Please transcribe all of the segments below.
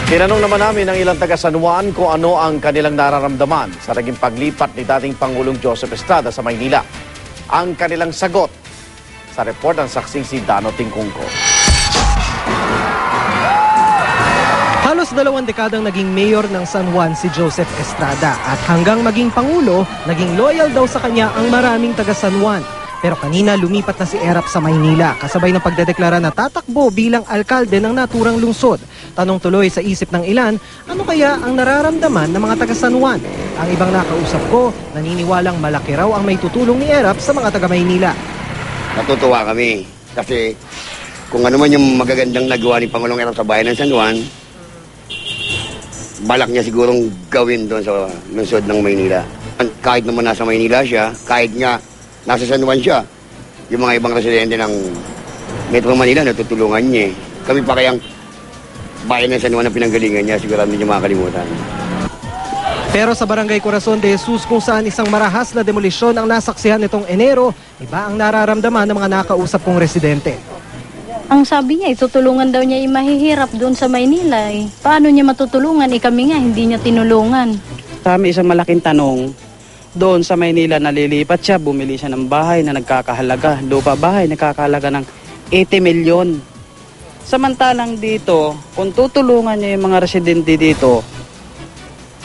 Tinanong naman namin ng ilang taga San Juan kung ano ang kanilang nararamdaman sa naging paglipat ni dating Pangulong Joseph Estrada sa Maynila. Ang kanilang sagot sa report ng saksing si Dano Tingkungko. Halos 2 dekadang naging mayor ng San Juan si Joseph Estrada at hanggang maging Pangulo, naging loyal daw sa kanya ang maraming taga San Juan. Pero kanina lumipat na si Erap sa Maynila kasabay ng pagdedeklara na tatakbo bilang alkalde ng naturang lungsod. Tanong tuloy sa isip ng ilan, ano kaya ang nararamdaman ng mga taga San Juan? Ang ibang nakausap ko, naniniwalang malaki raw ang may tutulong ni Erap sa mga taga Maynila. Natutuwa kami kasi kung ano man yung magagandang nagawa ni Pangulong Erap sa bayan ng San Juan, balak niya sigurong gawin doon sa lungsod ng Maynila. Kahit naman nasa Maynila siya, kahit nga nasa San Juan siya, yung mga ibang residente ng Metro Manila natutulungan niya. Kami pa kayang bayan ng San Juan na pinanggalingan niya, sigurado hindi niya makakalimutan. Pero sa Barangay Corazon de Jesus kung saan isang marahas na demolisyon ang nasaksihan nitong Enero, iba ang nararamdaman ng mga nakausap kong residente. Ang sabi niya, tutulungan daw niya yung mahihirap doon sa Maynila. Paano niya matutulungan? Kami nga, hindi niya tinulungan. Sa amin isang malaking tanong, doon sa Maynila nalilipat siya, bumili siya ng bahay na nagkakahalaga, lupa bahay nagkakahalaga ng 80 milyon. Samantalang dito, kung tutulungan niya yung mga residente dito,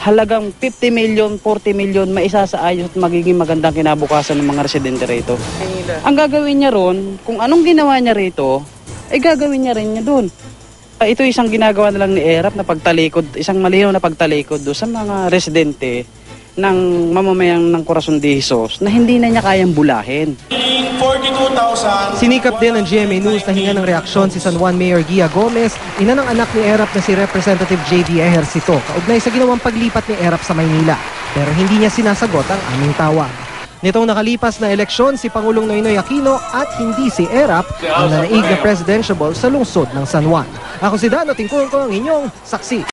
halagang 50 milyon, 40 milyon, maisasaayos at magiging magandang kinabukasan ng mga residente rito. Ang gagawin niya ron, kung anong ginawa niya rito, ay gagawin niya rin niya doon. Ito isang ginagawa na lang ni Erap na pagtalikod, isang malinaw na pagtalikod doon sa mga residente ng mamamayang ng Corazon de Jesus na hindi na niya kayang bulahin. Sinikap din ng GMA News na hinga ng reaksyon si San Juan Mayor Gia Gomez, ina ng anak ni Erap na si Representative J.D. Ejercito, kaugnay sa ginawang paglipat ni Erap sa Maynila. Pero hindi niya sinasagot ang aming tawag. Nitong nakalipas na eleksyon, si Pangulong Noynoy Aquino at hindi si Erap ang nanaig na presidential sa lungsod ng San Juan. Ako si Dano Tingkungko, ang inyong saksi.